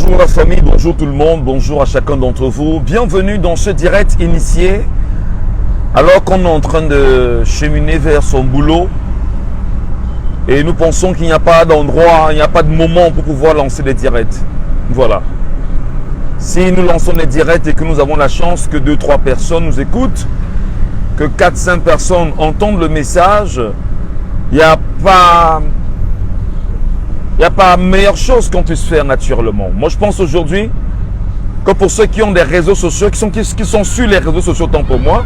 Bonjour la famille, bonjour tout le monde, bonjour à chacun d'entre vous. Bienvenue dans ce direct initié alors qu'on est en train de cheminer vers son boulot et nous pensons qu'il n'y a pas d'endroit, il n'y a pas de moment pour pouvoir lancer des directs. Voilà. Si nous lançons des directs et que nous avons la chance que 2-3 personnes nous écoutent, que 4-5 personnes entendent le message, il n'y a pas meilleure chose qu'on puisse faire naturellement. Moi, je pense aujourd'hui que pour ceux qui ont des réseaux sociaux, qui sont sur les réseaux sociaux, tant pour moi,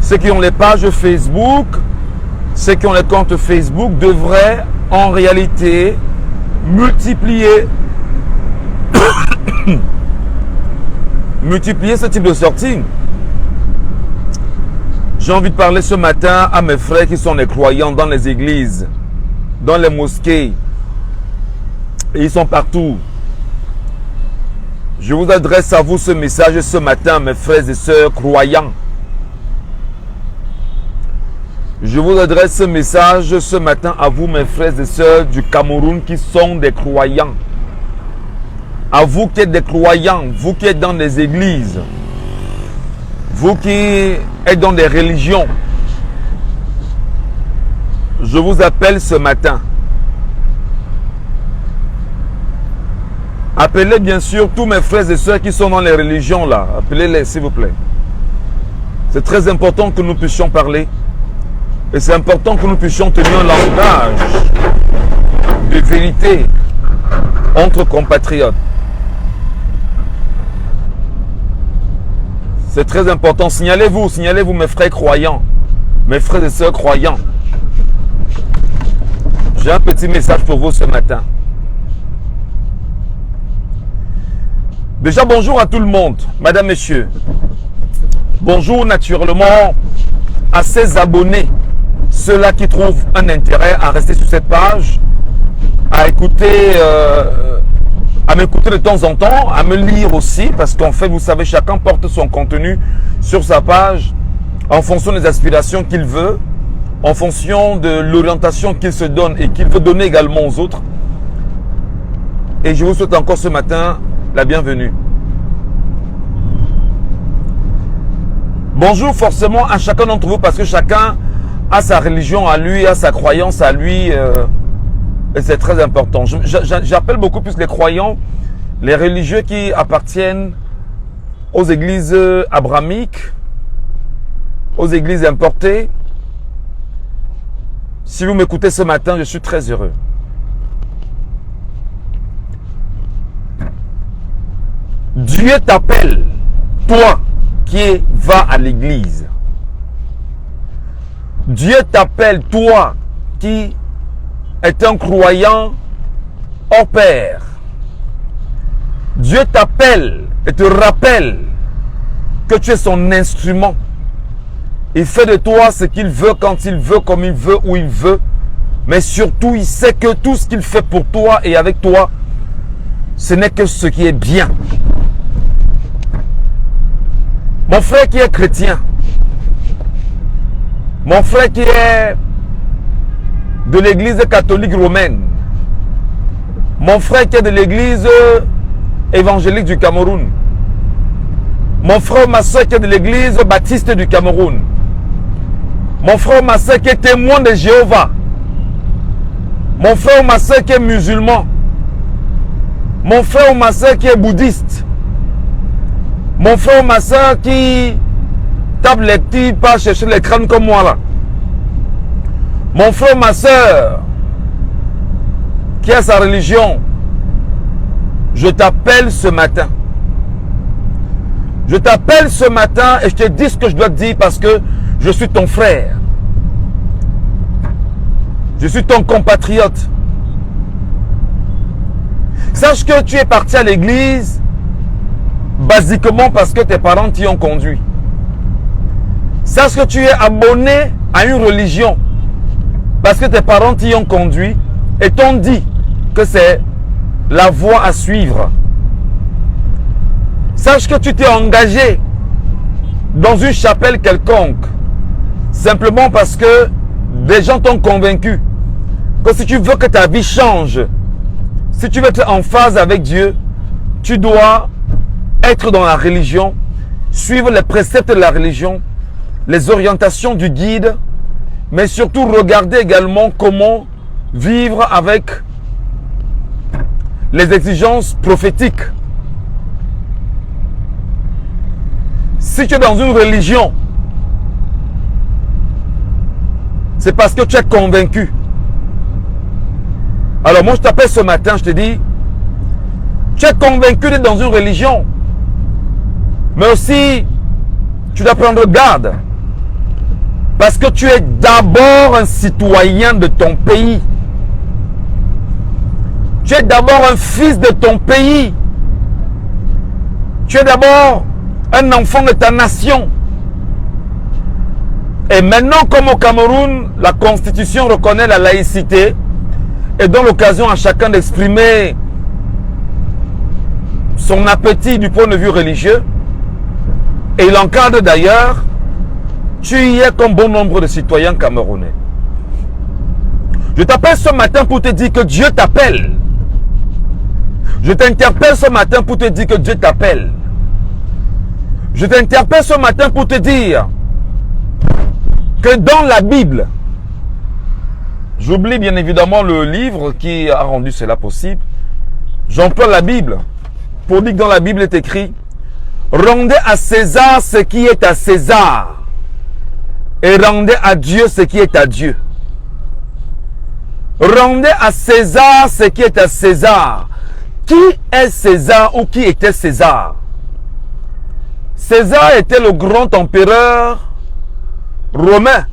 ceux qui ont les pages Facebook, ceux qui ont les comptes Facebook devraient en réalité multiplier ce type de sortie. J'ai envie de parler ce matin à mes frères qui sont des croyants dans les églises, dans les mosquées. Et ils sont partout. Je vous adresse à vous ce message ce matin, mes frères et sœurs croyants. Je vous adresse ce message ce matin à vous, mes frères et sœurs du Cameroun qui sont des croyants. À vous qui êtes des croyants, vous qui êtes dans des églises, vous qui êtes dans des religions. Je vous appelle ce matin. Appelez bien sûr tous mes frères et sœurs qui sont dans les religions là. Appelez-les s'il vous plaît. C'est très important que nous puissions parler. Et c'est important que nous puissions tenir un langage de vérité entre compatriotes. C'est très important. Signalez-vous mes frères croyants, mes frères et sœurs croyants. J'ai un petit message pour vous ce matin. Déjà, bonjour à tout le monde, madame, messieurs. Bonjour naturellement à ces abonnés, ceux-là qui trouvent un intérêt à rester sur cette page, à écouter, à m'écouter de temps en temps, à me lire aussi, parce qu'en fait, vous savez, chacun porte son contenu sur sa page en fonction des aspirations qu'il veut, en fonction de l'orientation qu'il se donne et qu'il veut donner également aux autres. Et je vous souhaite encore ce matin la bienvenue. Bonjour forcément à chacun d'entre vous parce que chacun a sa religion à lui, a sa croyance à lui et c'est très important. J'appelle beaucoup plus les croyants, les religieux qui appartiennent aux églises abrahamiques, aux églises importées. Si vous m'écoutez ce matin, je suis très heureux. Dieu t'appelle, toi qui vas à l'église. Dieu t'appelle, toi qui es un croyant hors pair. Dieu t'appelle et te rappelle que tu es son instrument. Il fait de toi ce qu'il veut, quand il veut, comme il veut, où il veut. Mais surtout, il sait que tout ce qu'il fait pour toi et avec toi, ce n'est que ce qui est bien. Mon frère qui est chrétien, mon frère qui est de l'église catholique romaine, mon frère qui est de l'église évangélique du Cameroun, mon frère ou ma soeur qui est de l'église baptiste du Cameroun, mon frère ou ma soeur qui est témoin de Jéhovah, mon frère ou ma soeur qui est musulman, mon frère ou ma soeur qui est bouddhiste, mon frère ou ma soeur qui tape les petits pas chercher les crânes comme moi là. Mon frère ou ma soeur qui a sa religion. Je t'appelle ce matin. Je t'appelle ce matin et je te dis ce que je dois te dire parce que je suis ton frère. Je suis ton compatriote. Sache que tu es parti à l'église basiquement parce que tes parents t'y ont conduit. Sache que tu es abonné à une religion parce que tes parents t'y ont conduit et t'ont dit que c'est la voie à suivre. Sache que tu t'es engagé dans une chapelle quelconque simplement parce que des gens t'ont convaincu que si tu veux que ta vie change, si tu veux être en phase avec Dieu, tu dois être dans la religion, suivre les préceptes de la religion, les orientations du guide, mais surtout regarder également comment vivre avec les exigences prophétiques. Si tu es dans une religion, c'est parce que tu es convaincu. Alors moi je t'appelle ce matin, je te dis, tu es convaincu d'être dans une religion, mais aussi tu dois prendre garde. Parce que tu es d'abord un citoyen de ton pays. Tu es d'abord un fils de ton pays. Tu es d'abord un enfant de ta nation. Et maintenant, comme au Cameroun, la Constitution reconnaît la laïcité et donne l'occasion à chacun d'exprimer son appétit du point de vue religieux, et il encadre d'ailleurs, tu y es comme bon nombre de citoyens camerounais. Je t'appelle ce matin pour te dire que Dieu t'appelle. Je t'interpelle ce matin pour te dire que Dieu t'appelle. Je t'interpelle ce matin pour te dire que dans la Bible, j'oublie bien évidemment le livre qui a rendu cela possible, j'emploie la Bible pour dire que dans la Bible est écrit « Rendez à César ce qui est à César et rendez à Dieu ce qui est à Dieu. » Rendez à César ce qui est à César. Qui est César ou qui était César? César était le grand empereur romain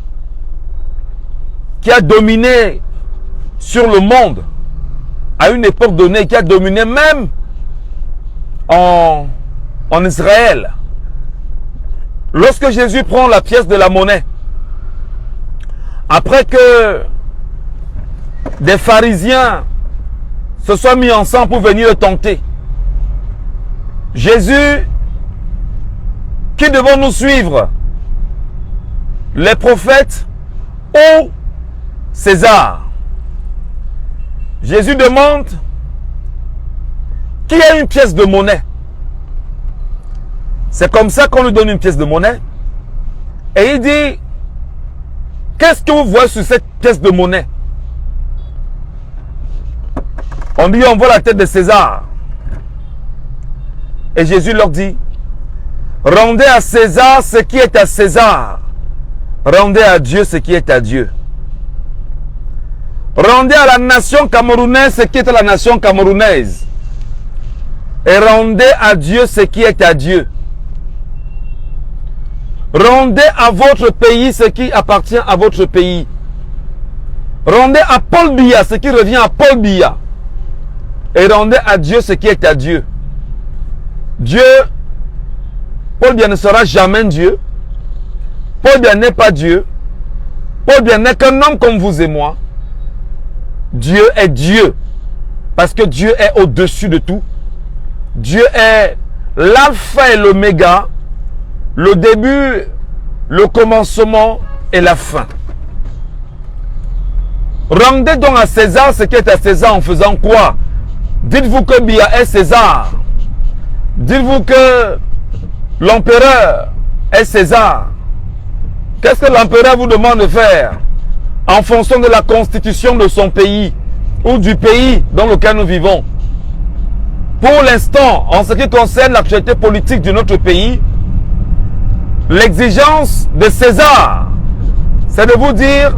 qui a dominé sur le monde à une époque donnée, qui a dominé même en Israël. Lorsque Jésus prend la pièce de la monnaie, après que des pharisiens se soient mis ensemble pour venir le tenter, Jésus, qui devons nous suivre? Les prophètes ou César? Jésus demande qui a une pièce de monnaie. C'est comme ça qu'on lui donne une pièce de monnaie. Et il dit, qu'est-ce que vous voyez sur cette pièce de monnaie? On dit, on voit la tête de César. Et Jésus leur dit, rendez à César ce qui est à César. Rendez à Dieu ce qui est à Dieu. Rendez à la nation camerounaise ce qui est à la nation camerounaise. Et rendez à Dieu ce qui est à Dieu. Rendez à votre pays ce qui appartient à votre pays. Rendez à Paul Biya ce qui revient à Paul Biya. Et rendez à Dieu ce qui est à Dieu. Dieu, Paul Biya ne sera jamais Dieu. Paul Biya n'est pas Dieu. Paul Biya n'est qu'un homme comme vous et moi. Dieu est Dieu. Parce que Dieu est au-dessus de tout. Dieu est l'alpha et l'oméga. Le début, le commencement et la fin. Rendez donc à César ce qui est à César en faisant quoi? Dites-vous que Biya est César. Dites-vous que l'empereur est César. Qu'est-ce que l'empereur vous demande de faire en fonction de la constitution de son pays ou du pays dans lequel nous vivons? Pour l'instant, en ce qui concerne l'actualité politique de notre pays, l'exigence de César, c'est de vous dire,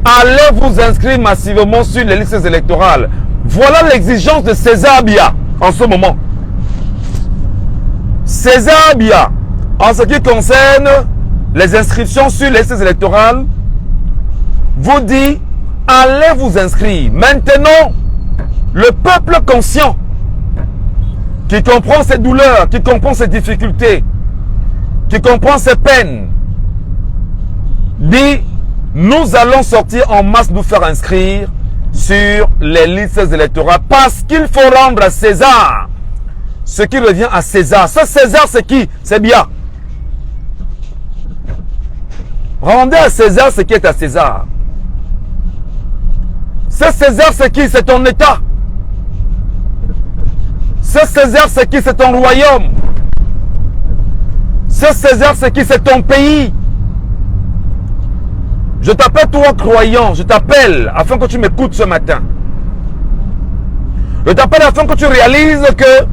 allez vous inscrire massivement sur les listes électorales. Voilà l'exigence de César Biya en ce moment. César Biya, en ce qui concerne les inscriptions sur les listes électorales, vous dit, allez vous inscrire. Maintenant, le peuple conscient, qui comprend ses douleurs, qui comprend ses difficultés, qui comprend ses peines, dit, nous allons sortir en masse nous faire inscrire sur les listes électorales parce qu'il faut rendre à César ce qui revient à César. Ce César, c'est qui? C'est Biya. Rendez à César ce qui est à César. Ce César, c'est qui? C'est ton État. Ce Ce César, c'est qui? C'est ton royaume. Ce César, c'est qui? C'est ton pays. Je t'appelle toi croyant, je t'appelle afin que tu m'écoutes ce matin. Je t'appelle afin que tu réalises que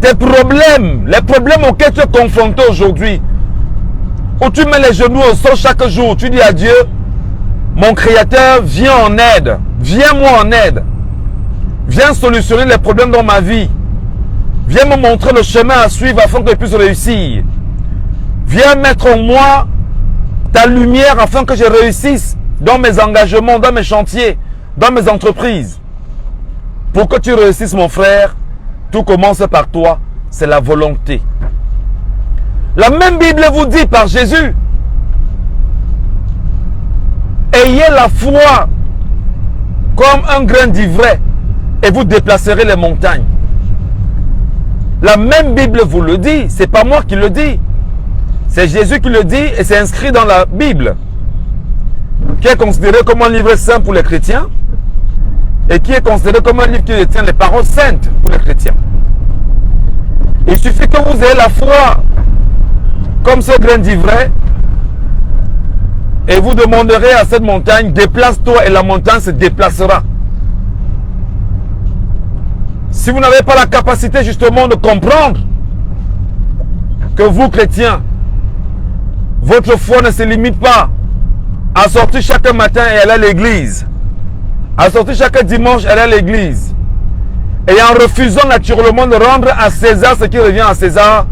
tes problèmes, les problèmes auxquels tu es confronté aujourd'hui, où tu mets les genoux au sol chaque jour, tu dis à Dieu, mon Créateur, viens en aide, viens-moi en aide, viens solutionner les problèmes dans ma vie, viens me montrer le chemin à suivre afin que je puisse réussir, viens mettre en moi ta lumière afin que je réussisse dans mes engagements, dans mes chantiers, dans mes entreprises. Pour que tu réussisses, mon frère, tout commence par toi, c'est la volonté. La même Bible vous dit par Jésus, ayez la foi comme un grain d'ivraie et vous déplacerez les montagnes. La même Bible vous le dit, c'est pas moi qui le dis. C'est Jésus qui le dit et c'est inscrit dans la Bible, qui est considéré comme un livre saint pour les chrétiens et qui est considéré comme un livre qui détient les paroles saintes pour les chrétiens. Il suffit que vous ayez la foi comme ce grain d'ivraie et vous demanderez à cette montagne, déplace-toi, et la montagne se déplacera. Si vous n'avez pas la capacité justement de comprendre que vous, chrétiens, votre foi ne se limite pas à sortir chaque matin et aller à l'église, à sortir chaque dimanche et aller à l'église, et en refusant naturellement de rendre à César ce qui revient à César,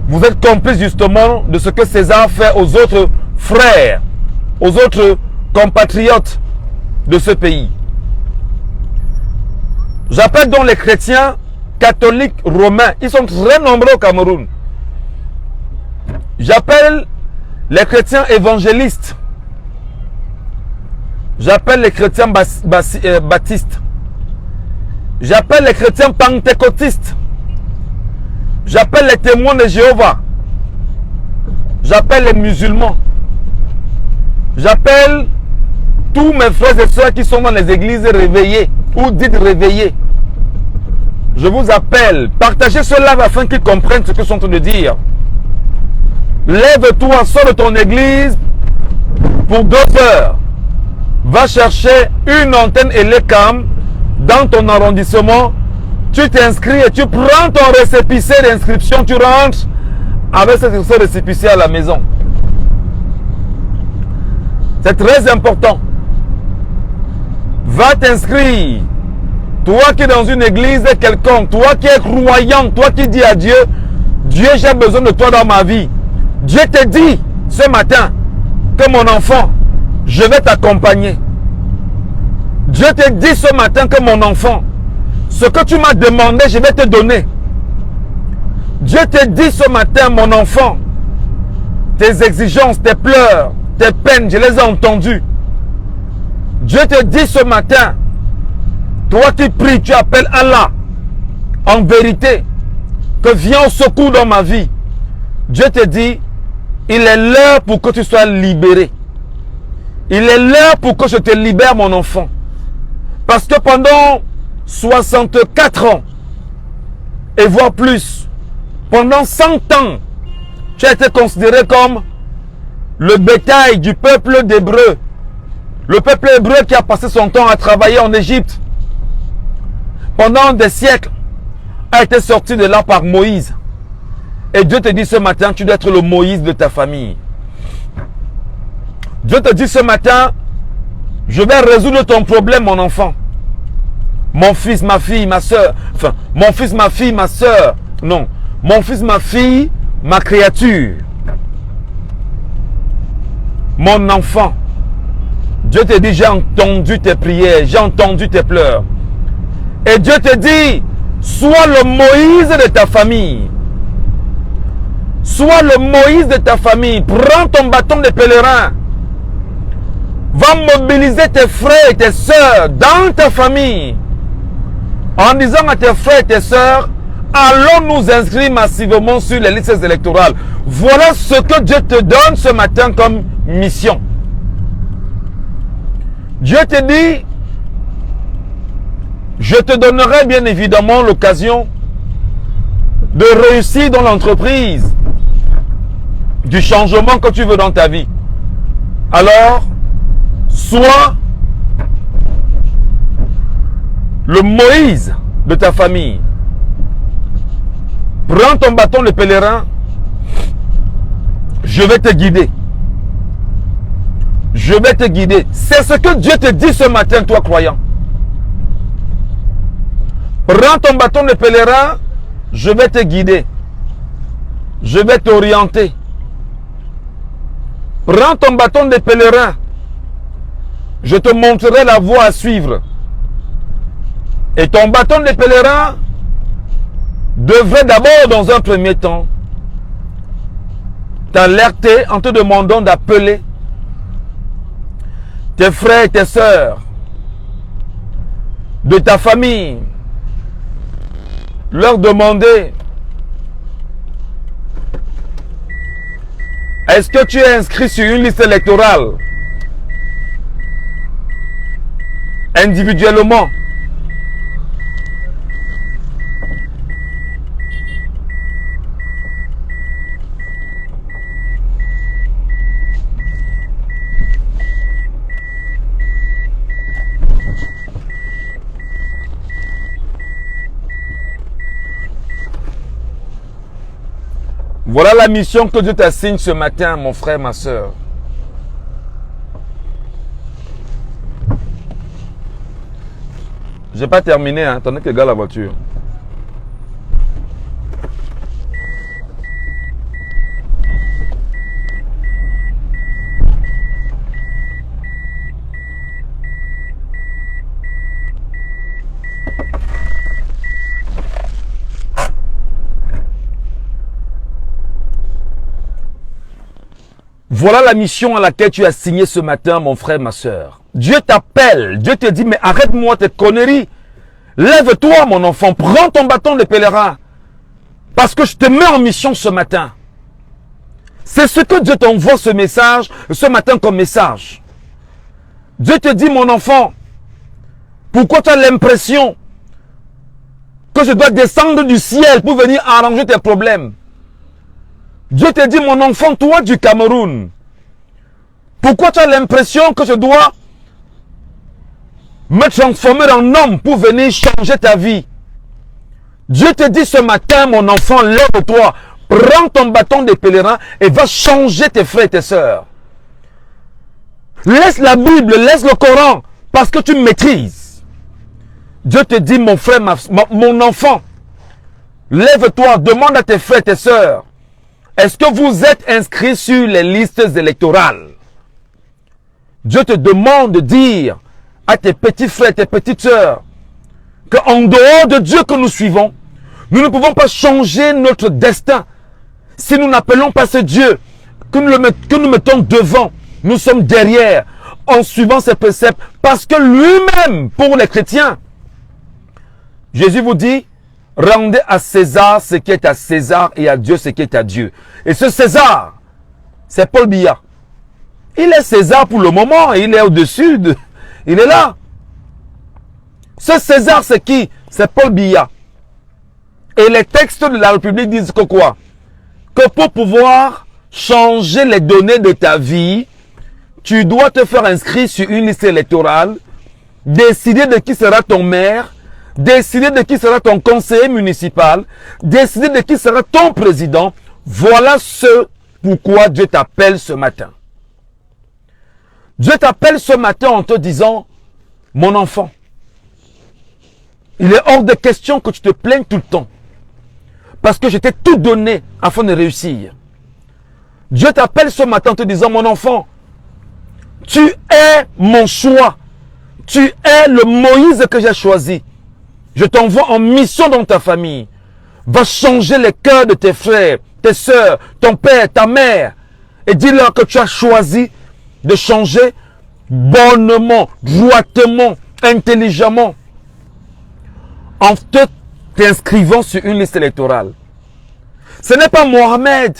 vous êtes complice justement de ce que César fait aux autres frères, aux autres compatriotes de ce pays. J'appelle donc les chrétiens catholiques romains. Ils sont très nombreux au Cameroun. J'appelle les chrétiens évangélistes. J'appelle les chrétiens baptistes. J'appelle les chrétiens pentecôtistes. J'appelle les témoins de Jéhovah. J'appelle les musulmans. J'appelle tous mes frères et sœurs qui sont dans les églises réveillées ou dites réveillées. Je vous appelle, partagez cela afin qu'ils comprennent ce que je suis en train de dire. Lève-toi, sors de ton église pour 2 heures. Va chercher une antenne Elecam dans ton arrondissement. Tu t'inscris et tu prends ton récépissé d'inscription. Tu rentres avec ce récépissé à la maison. C'est très important. Va t'inscrire. Toi qui es dans une église quelconque, toi qui es croyant, toi qui dis à Dieu, Dieu, j'ai besoin de toi dans ma vie. Dieu te dit ce matin que mon enfant, je vais t'accompagner. Dieu te dit ce matin que mon enfant, ce que tu m'as demandé, je vais te donner. Dieu te dit ce matin, mon enfant, tes exigences, tes pleurs, tes peines, je les ai entendues. Dieu te dit ce matin, toi qui pries, tu appelles Allah, en vérité, que viens au secours dans ma vie. Dieu te dit, il est l'heure pour que tu sois libéré. Il est l'heure pour que je te libère, mon enfant. Parce que pendant 64 ans, et voire plus, pendant 100 ans, tu as été considéré comme le bétail du peuple d'Hébreu. Le peuple hébreu qui a passé son temps à travailler en Égypte pendant des siècles a été sorti de là par Moïse. Et Dieu te dit ce matin, tu dois être le Moïse de ta famille. Dieu te dit ce matin, je vais résoudre ton problème, mon enfant. Mon fils, ma fille, ma soeur. Enfin, mon fils, ma fille, ma soeur. Non. Mon fils, ma fille, ma créature. Mon enfant. Dieu te dit, j'ai entendu tes prières, j'ai entendu tes pleurs. Et Dieu te dit, sois le Moïse de ta famille. Sois le Moïse de ta famille. Prends ton bâton de pèlerin. Va mobiliser tes frères et tes sœurs dans ta famille. En disant à tes frères et tes sœurs, allons nous inscrire massivement sur les listes électorales. Voilà ce que Dieu te donne ce matin comme mission. Dieu te dit, je je te donnerai bien évidemment l'occasion de réussir dans l'entreprise, du changement que tu veux dans ta vie. Alors, sois le Moïse de ta famille. Prends ton bâton de pèlerin. Je vais te guider. Je vais te guider. C'est ce que Dieu te dit ce matin, toi croyant. Prends ton bâton de pèlerin. Je vais te guider. Je vais t'orienter. Prends ton bâton de pèlerin. Je te montrerai la voie à suivre. Et ton bâton de pèlerin devrait d'abord, dans un premier temps, t'alerter en te demandant d'appeler tes frères et tes sœurs de ta famille, leur demander: est-ce que tu es inscrit sur une liste électorale? Individuellement. Voilà la mission que Dieu t'assigne ce matin, mon frère, ma soeur. J'ai pas terminé, hein. Attendez que gars la voiture. Voilà la mission à laquelle tu as signé ce matin, mon frère, ma soeur. Dieu t'appelle. Dieu te dit: mais arrête-moi tes conneries. Lève-toi, mon enfant. Prends ton bâton de pèlerin. Parce que je te mets en mission ce matin. C'est ce que Dieu t'envoie ce message, ce matin comme message. Dieu te dit: mon enfant, pourquoi tu as l'impression que je dois descendre du ciel pour venir arranger tes problèmes? Dieu te dit: mon enfant, toi du Cameroun, pourquoi tu as l'impression que je dois me transformer en homme pour venir changer ta vie? Dieu te dit ce matin: mon enfant, lève-toi, prends ton bâton de pèlerin et va changer tes frères et tes sœurs. Laisse la Bible, laisse le Coran, parce que tu maîtrises. Dieu te dit: mon frère, mon enfant, lève-toi, demande à tes frères et tes sœurs: est-ce que vous êtes inscrits sur les listes électorales? Dieu te demande de dire à tes petits frères et tes petites sœurs qu'en dehors de Dieu que nous suivons, nous ne pouvons pas changer notre destin. Si nous n'appelons pas ce Dieu, que nous mettons devant, nous sommes derrière, en suivant ses préceptes, parce que lui-même, pour les chrétiens, Jésus vous dit: rendez à César ce qui est à César et à Dieu ce qui est à Dieu. Et ce César, c'est Paul Biya. Il est César pour le moment, il est au-dessus de... Il est là. Ce César, c'est qui? C'est Paul Biya. Et les textes de la République disent que quoi? Que pour pouvoir changer les données de ta vie, tu dois te faire inscrire sur une liste électorale, décider de qui sera ton maire, décider de qui sera ton conseiller municipal, décider de qui sera ton président. Voilà ce pourquoi Dieu t'appelle ce matin. Dieu t'appelle ce matin en te disant: mon enfant, il est hors de question que tu te plaignes tout le temps. Parce que je t'ai tout donné afin de réussir. Dieu t'appelle ce matin en te disant: mon enfant, tu es mon choix. Tu es le Moïse que j'ai choisi. Je t'envoie en mission dans ta famille. Va changer les cœurs de tes frères, tes sœurs, ton père, ta mère. Et dis-leur que tu as choisi de changer bonnement, droitement, intelligemment. En t'inscrivant sur une liste électorale. Ce n'est pas Mohamed,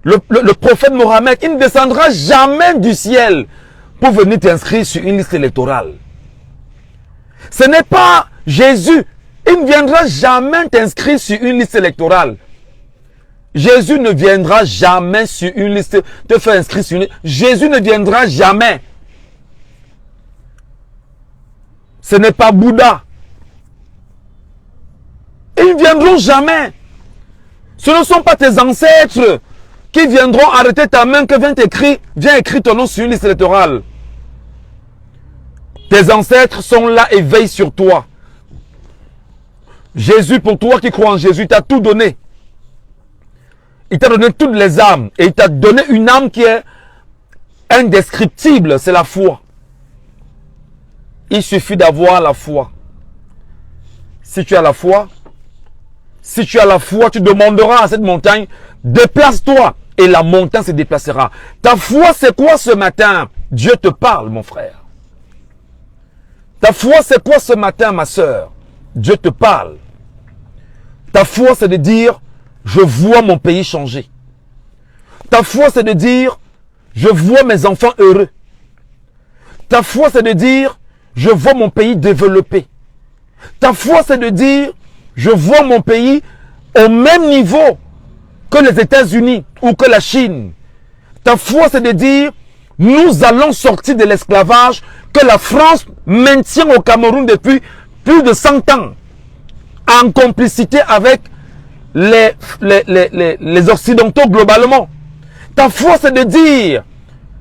le prophète Mohamed. Il ne descendra jamais du ciel pour venir t'inscrire sur une liste électorale. Ce n'est pas Jésus. Il ne viendra jamais t'inscrire sur une liste électorale. Jésus ne viendra jamais sur une liste, te faire inscrire sur une liste. Jésus ne viendra jamais. Ce n'est pas Bouddha. Ils ne viendront jamais. Ce ne sont pas tes ancêtres qui viendront arrêter ta main, que viens écrire ton nom sur une liste électorale. Tes ancêtres sont là et veillent sur toi. Jésus, pour toi qui crois en Jésus, t'a tout donné. Il t'a donné toutes les âmes. Et il t'a donné une âme qui est indescriptible, c'est la foi. Il suffit d'avoir la foi. Si tu as la foi, tu demanderas à cette montagne, déplace-toi et la montagne se déplacera. Ta foi, c'est quoi ce matin? Dieu te parle, mon frère. Ta foi, c'est quoi ce matin, ma soeur? Dieu te parle. Ta foi, c'est de dire, je vois mon pays changer. Ta foi, c'est de dire, je vois mes enfants heureux. Ta foi, c'est de dire, je vois mon pays développé. Ta foi, c'est de dire, je vois mon pays au même niveau que les États-Unis ou que la Chine. Ta foi, c'est de dire, nous allons sortir de l'esclavage que la France maintient au Cameroun depuis plus de 100 ans, en complicité avec les Occidentaux globalement. Ta foi, c'est de dire,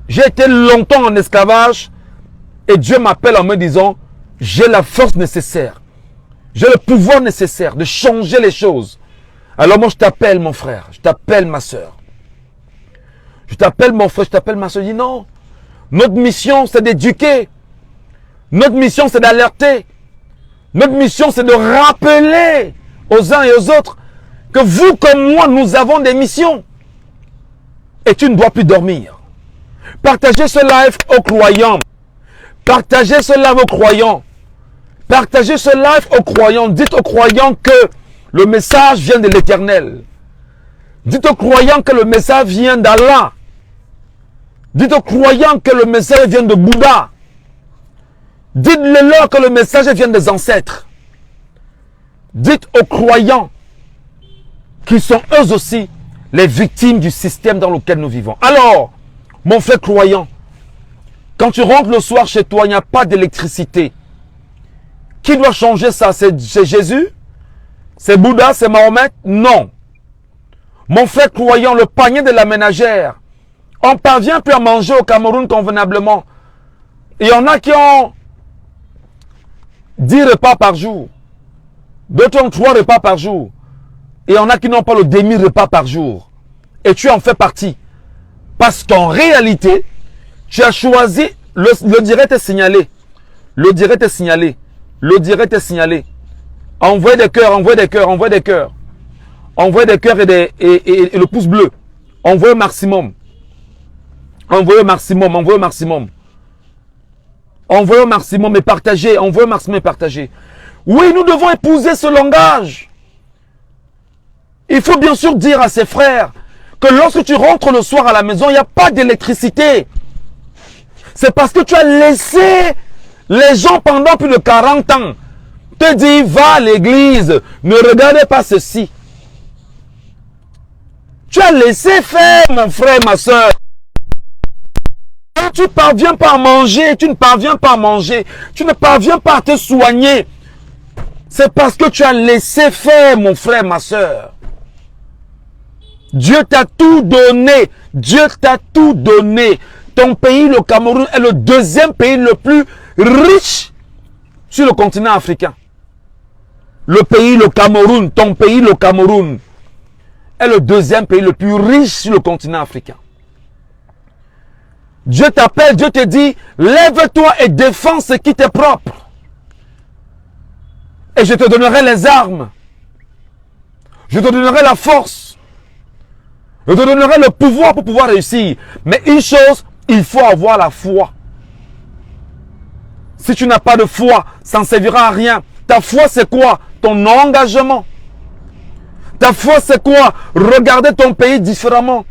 j'ai été longtemps en esclavage et Dieu m'appelle en me disant, j'ai la force nécessaire, j'ai le pouvoir nécessaire de changer les choses. Alors moi, je t'appelle mon frère, je t'appelle ma soeur. Je t'appelle mon frère, je t'appelle ma soeur. Je dis non, notre mission, c'est d'éduquer. Notre mission, c'est d'alerter. Notre mission, c'est de rappeler aux uns et aux autres que vous comme moi, nous avons des missions. Et tu ne dois plus dormir. Partagez ce live aux croyants. Partagez ce live aux croyants. Partagez ce live aux croyants. Dites aux croyants que le message vient de l'Éternel. Dites aux croyants que le message vient d'Allah. Dites aux croyants que le message vient de Bouddha. Dites-le-leur que le message vient des ancêtres. Dites aux croyants qui sont eux aussi les victimes du système dans lequel nous vivons. Alors, mon frère croyant, quand tu rentres le soir chez toi, il n'y a pas d'électricité. Qui doit changer ça? C'est Jésus? C'est Bouddha? C'est Mahomet? Non. Mon frère croyant, le panier de la ménagère, on parvient plus à manger au Cameroun convenablement. Il y en a qui ont 10 repas par jour. D'autres ont 3 repas par jour. Et il y en a qui n'ont pas le demi-repas par jour. Et tu en fais partie. Parce qu'en réalité, tu as choisi, le direct est signalé. Le direct est signalé. Le direct est signalé. Envoyez des cœurs, envoyez des cœurs, envoyez des cœurs. Envoyez des cœurs et le pouce bleu. Envoyez au maximum. Envoyez au maximum, envoyez au maximum. Envoyez au maximum et partagez. Envoyez au maximum et partagez. Oui, nous devons épouser ce langage. Il faut bien sûr dire à ses frères que lorsque tu rentres le soir à la maison, il n'y a pas d'électricité. C'est parce que tu as laissé les gens pendant plus de 40 ans te dire, va à l'église, ne regardez pas ceci. Tu as laissé faire, mon frère, ma soeur. Quand tu ne parviens pas à manger, tu ne parviens pas à manger, tu ne parviens pas à te soigner. C'est parce que tu as laissé faire, mon frère, ma soeur. Dieu t'a tout donné. Dieu t'a tout donné. Ton pays, le Cameroun, est le deuxième pays le plus riche sur le continent africain. Le pays, le Cameroun, ton pays, le Cameroun, est le deuxième pays le plus riche sur le continent africain. Dieu t'appelle, Dieu te dit, lève-toi et défends ce qui t'est propre. Et je te donnerai les armes. Je te donnerai la force. Je te donnerai le pouvoir pour pouvoir réussir. Mais une chose, il faut avoir la foi. Si tu n'as pas de foi, ça ne servira à rien. Ta foi, c'est quoi? Ton engagement. Ta foi, c'est quoi? Regarder ton pays différemment.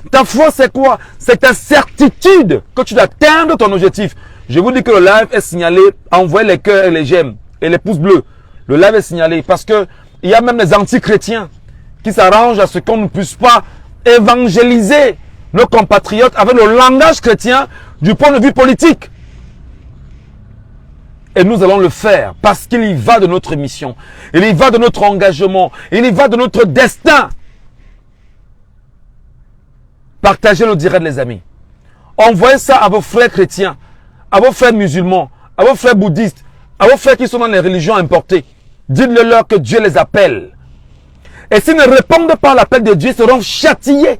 Ta foi, c'est quoi? C'est ta certitude que tu dois atteindre ton objectif. Je vous dis que le live est signalé. Envoyez les cœurs et les j'aime et les pouces bleus. Le live est signalé parce que il y a même les anti-chrétiens qui s'arrangent à ce qu'on ne puisse pas évangéliser nos compatriotes avec le langage chrétien du point de vue politique. Et nous allons le faire parce qu'il y va de notre mission. Il y va de notre engagement. Il y va de notre destin. Partagez-le direct, les amis. Envoyez ça à vos frères chrétiens, à vos frères musulmans, à vos frères bouddhistes, à vos frères qui sont dans les religions importées. Dites-le-leur que Dieu les appelle. Et s'ils ne répondent pas à l'appel de Dieu, ils seront châtiés.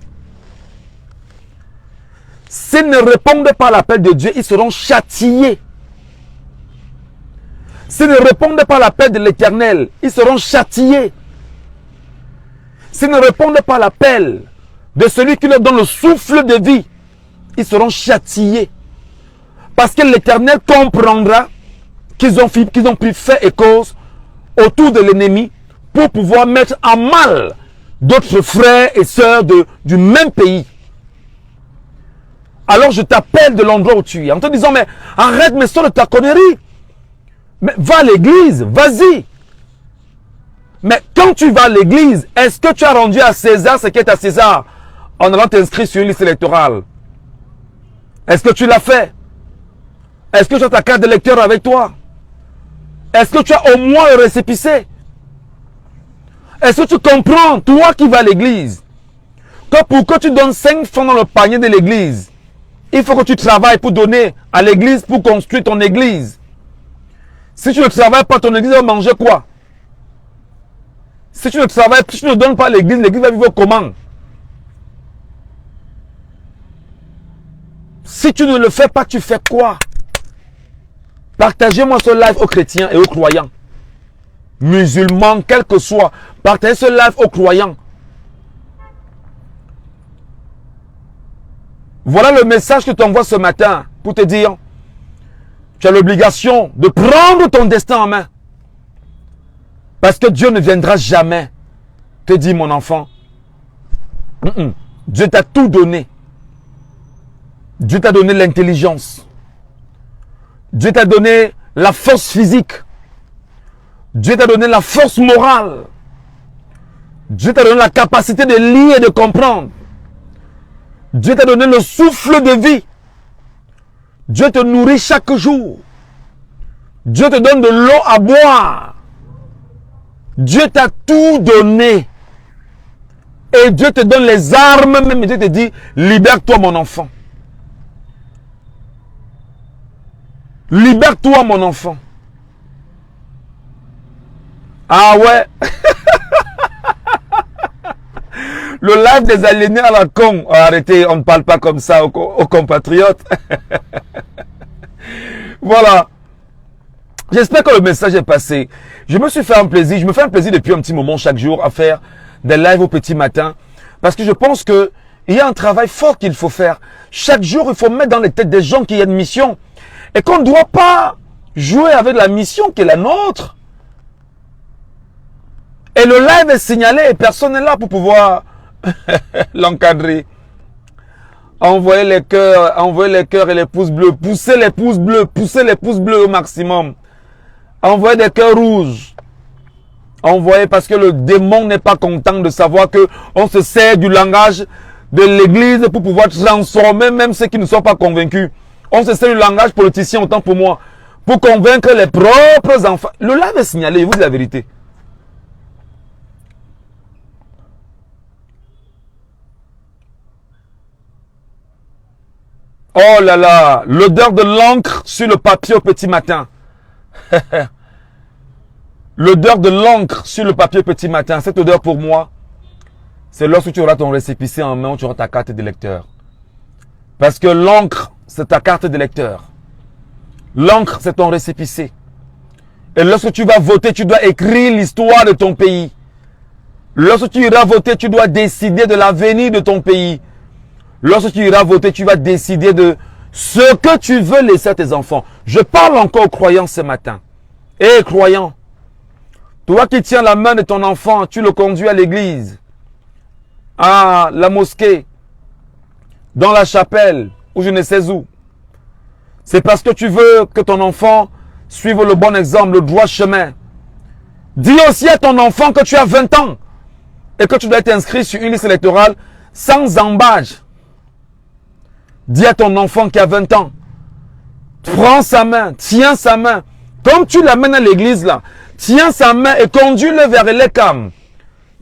S'ils ne répondent pas à l'appel de Dieu, ils seront châtiés. S'ils ne répondent pas à l'appel de l'Éternel, ils seront châtiés. S'ils ne répondent pas à l'appel de celui qui leur donne le souffle de vie, ils seront châtiés. Parce que l'Éternel comprendra qu'ils ont pris fait et cause autour de l'ennemi pour pouvoir mettre en mal d'autres frères et sœurs du même pays. Alors je t'appelle de l'endroit où tu es en te disant, mais arrête, mais sors de ta connerie. Mais va à l'église, vas-y. Mais quand tu vas à l'église, est-ce que tu as rendu à César ce qui est à César en allant t'inscrire sur une liste électorale? Est-ce que tu l'as fait? Est-ce que tu as ta carte d'électeur avec toi? Est-ce que tu as au moins le récépissé? Est-ce que tu comprends, toi qui vas à l'église, que pour que tu donnes 5 francs dans le panier de l'église, il faut que tu travailles pour donner à l'église, pour construire ton église. Si tu ne travailles pas, ton église va manger quoi? Si tu ne travailles, si tu ne donnes pas à l'église, l'église va vivre comment? Si tu ne le fais pas, tu fais quoi? Partagez-moi ce live aux chrétiens et aux croyants. Musulmans, quel que soit. Partagez ce live aux croyants. Voilà le message que tu envoies ce matin pour te dire, tu as l'obligation de prendre ton destin en main. Parce que Dieu ne viendra jamais te dire, mon enfant, Dieu t'a tout donné. Dieu t'a donné l'intelligence. Dieu t'a donné la force physique. Dieu t'a donné la force morale. Dieu t'a donné la capacité de lire et de comprendre. Dieu t'a donné le souffle de vie. Dieu te nourrit chaque jour. Dieu te donne de l'eau à boire. Dieu t'a tout donné. Et Dieu te donne les armes, même Dieu te dit, libère-toi mon enfant. Libère-toi mon enfant. Ah ouais. Le live des aliénés à la con. Oh, arrêtez, on ne parle pas comme ça aux compatriotes. Voilà. J'espère que le message est passé. Je me suis fait un plaisir. Je me fais un plaisir depuis un petit moment chaque jour à faire des lives au petit matin. Parce que je pense que il y a un travail fort qu'il faut faire. Chaque jour, il faut mettre dans les têtes des gens qu'il y a une mission. Et qu'on ne doit pas jouer avec la mission qui est la nôtre. Et le live est signalé et personne n'est là pour pouvoir l'encadrer. Envoyez les cœurs et les pouces bleus. Poussez les pouces bleus au maximum. Envoyez des cœurs rouges. Envoyez parce que le démon n'est pas content de savoir que on se sert du langage de l'église pour pouvoir transformer même ceux qui ne sont pas convaincus. On se sert du langage politicien autant pour moi. Pour convaincre les propres enfants. Le live est signalé, je vous dis la vérité. Oh là là, l'odeur de l'encre sur le papier au petit matin. L'odeur de l'encre sur le papier au petit matin, cette odeur pour moi, c'est lorsque tu auras ton récépissé en main, tu auras ta carte d'électeur. Parce que l'encre, c'est ta carte d'électeur. L'encre, c'est ton récépissé. Et lorsque tu vas voter, tu dois écrire l'histoire de ton pays. Lorsque tu iras voter, tu dois décider de l'avenir de ton pays. Lorsque tu iras voter, tu vas décider de ce que tu veux laisser à tes enfants. Je parle encore aux croyants ce matin. Hé, croyant, toi qui tiens la main de ton enfant, tu le conduis à l'église, à la mosquée, dans la chapelle, ou je ne sais où. C'est parce que tu veux que ton enfant suive le bon exemple, le droit chemin. Dis aussi à ton enfant que tu as 20 ans et que tu dois être inscrit sur une liste électorale sans embâche. Dis à ton enfant qui a 20 ans, prends sa main, tiens sa main. Comme tu l'amènes à l'église là, tiens sa main et conduis-le vers l'ECAM.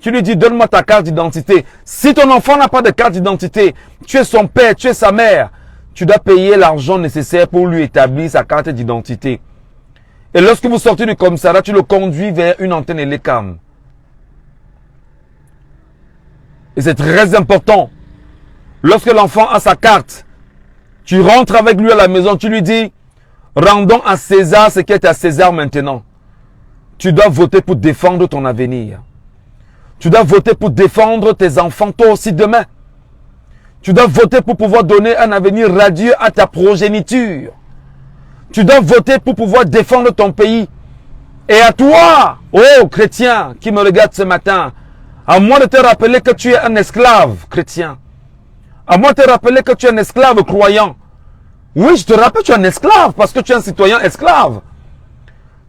Tu lui dis, donne-moi ta carte d'identité. Si ton enfant n'a pas de carte d'identité, tu es son père, tu es sa mère, tu dois payer l'argent nécessaire pour lui établir sa carte d'identité. Et lorsque vous sortez du commissariat, tu le conduis vers une antenne l'ECAM. Et c'est très important. Lorsque l'enfant a sa carte, tu rentres avec lui à la maison, tu lui dis, rendons à César ce qui est à César maintenant. Tu dois voter pour défendre ton avenir. Tu dois voter pour défendre tes enfants, toi aussi demain. Tu dois voter pour pouvoir donner un avenir radieux à ta progéniture. Tu dois voter pour pouvoir défendre ton pays. Et à toi, oh chrétien qui me regarde ce matin, à moi de te rappeler que tu es un esclave chrétien. À moi de te rappeler que tu es un esclave croyant. Oui, je te rappelle que tu es un esclave parce que tu es un citoyen esclave.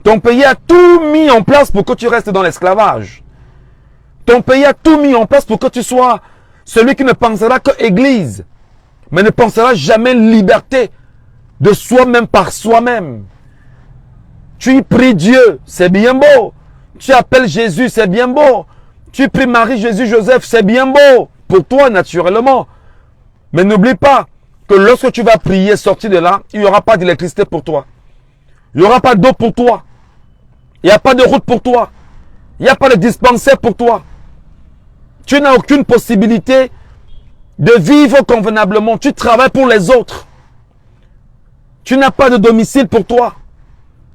Ton pays a tout mis en place pour que tu restes dans l'esclavage. Ton pays a tout mis en place pour que tu sois celui qui ne pensera que église, mais ne pensera jamais liberté de soi-même par soi-même. Tu y pries Dieu, c'est bien beau. Tu appelles Jésus, c'est bien beau. Tu pries Marie, Jésus, Joseph, c'est bien beau. Pour toi, naturellement. Mais n'oublie pas que lorsque tu vas prier, sortir de là, il n'y aura pas d'électricité pour toi. Il n'y aura pas d'eau pour toi. Il n'y a pas de route pour toi. Il n'y a pas de dispensaire pour toi. Tu n'as aucune possibilité de vivre convenablement. Tu travailles pour les autres. Tu n'as pas de domicile pour toi.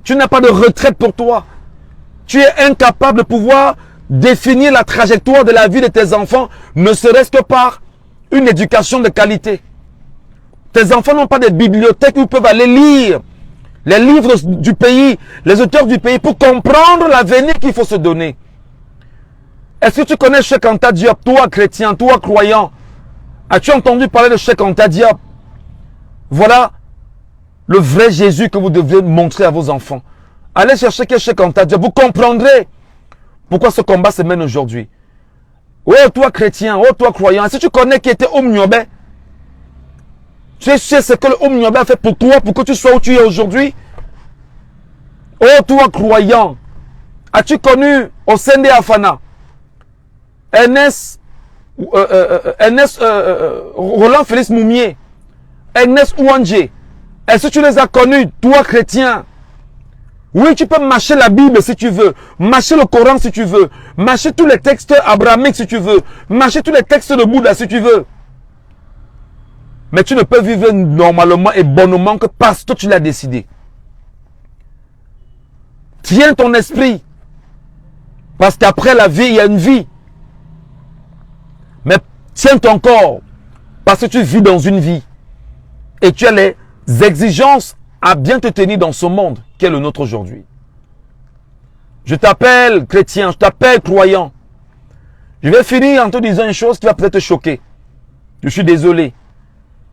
Tu n'as pas de retraite pour toi. Tu es incapable de pouvoir définir la trajectoire de la vie de tes enfants, ne serait-ce que par une éducation de qualité. Tes enfants n'ont pas de bibliothèque où ils peuvent aller lire les livres du pays, les auteurs du pays pour comprendre l'avenir qu'il faut se donner. Est-ce que tu connais Cheikh Anta Diop, toi chrétien, toi croyant? As-tu entendu parler de Cheikh Anta Diop? Voilà le vrai Jésus que vous devez montrer à vos enfants. Allez chercher Cheikh Anta Diop, vous comprendrez pourquoi ce combat se mène aujourd'hui. Oh toi chrétien, oh toi croyant, si tu connais qui était Oumniobé, tu sais ce que le Oumniobé a fait pour toi, pour que tu sois où tu es aujourd'hui? Oh toi croyant, as-tu connu au sein des Afana Ernest Roland Félix Moumier, Ernest Ouandje? Est-ce que tu les as connus, toi chrétien? Oui, tu peux mâcher la Bible si tu veux, mâcher le Coran si tu veux, mâcher tous les textes abrahamiques si tu veux, mâcher tous les textes de Bouddha si tu veux. Mais tu ne peux vivre normalement et bonnement que parce que tu l'as décidé. Tiens ton esprit. Parce qu'après la vie, il y a une vie. Mais tiens ton corps. Parce que tu vis dans une vie. Et tu as les exigences à bien te tenir dans ce monde qui est le nôtre aujourd'hui. Je t'appelle chrétien, je t'appelle croyant. Je vais finir en te disant une chose qui va peut-être te choquer. Je suis désolé.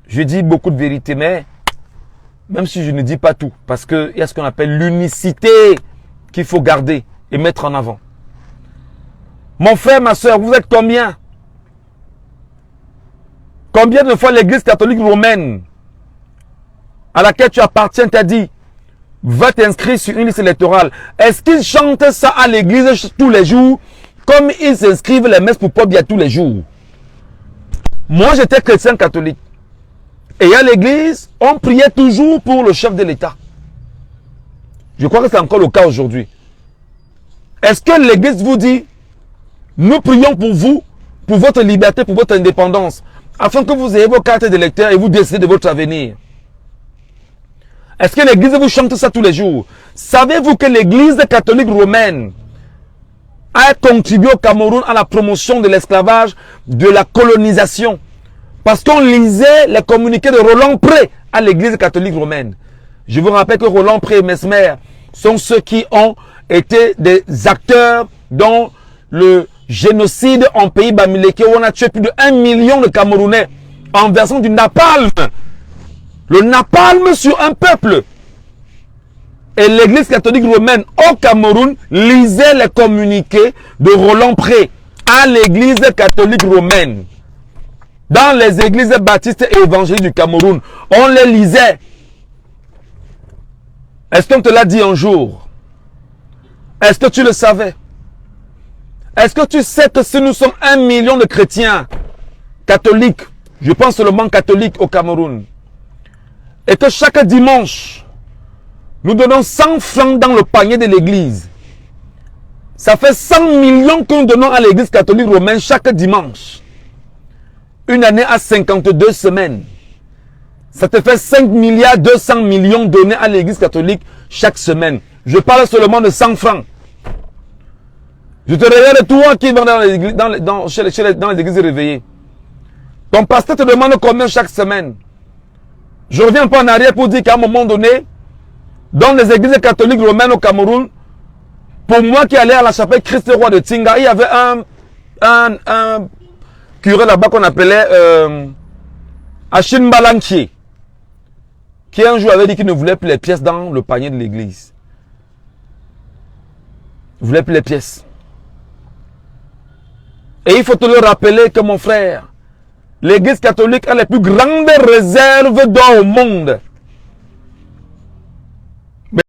Je dis beaucoup de vérité, mais même si je ne dis pas tout, parce qu'il y a ce qu'on appelle l'unicité qu'il faut garder et mettre en avant. Mon frère, ma soeur, vous êtes combien? Combien de fois l'église catholique romaine à laquelle tu appartiens t'a dit, va t'inscrire sur une liste électorale? Est-ce qu'ils chantent ça à l'église tous les jours, comme ils s'inscrivent les messes pour Pobia tous les jours? Moi, j'étais chrétien catholique. Et à l'église, on priait toujours pour le chef de l'État. Je crois que c'est encore le cas aujourd'hui. Est-ce que l'église vous dit, nous prions pour vous, pour votre liberté, pour votre indépendance, afin que vous ayez vos cartes d'électeurs et vous décidez de votre avenir? Est-ce que l'église vous chante ça tous les jours? Savez-vous que l'église catholique romaine a contribué au Cameroun à la promotion de l'esclavage, de la colonisation? Parce qu'on lisait les communiqués de Roland Pré à l'église catholique romaine. Je vous rappelle que Roland Pré et Mesmer sont ceux qui ont été des acteurs dans le génocide en pays Bamileke où on a tué plus de 1 million de Camerounais en versant du napalm le napalm sur un peuple. Et l'église catholique romaine au Cameroun lisait les communiqués de Roland Pré à l'église catholique romaine. Dans les églises baptistes et évangéliques du Cameroun, on les lisait. Est-ce qu'on te l'a dit un jour? Est-ce que tu le savais? Est-ce que tu sais que si nous sommes 1 million de chrétiens catholiques, je pense seulement catholiques au Cameroun, et que chaque dimanche, nous donnons 100 francs dans le panier de l'église, ça fait 100 millions que nous donnons à l'église catholique romaine chaque dimanche. Une année à 52 semaines. Ça te fait 5 milliards 200 millions donnés à l'église catholique chaque semaine. Je parle seulement de 100 francs. Je te regarde toi qui vas dans les églises réveillées. Ton pasteur te demande combien chaque semaine. Je reviens pas en arrière pour dire qu'à un moment donné, dans les églises catholiques romaines au Cameroun, pour moi qui allais à la chapelle Christ roi de Tinga, il y avait un curé là-bas qu'on appelait Achille Balanquier, qui un jour avait dit qu'il ne voulait plus les pièces dans le panier de l'église. Il ne voulait plus les pièces. Et il faut te le rappeler que mon frère, l'église catholique a les plus grandes réserves d'or au monde.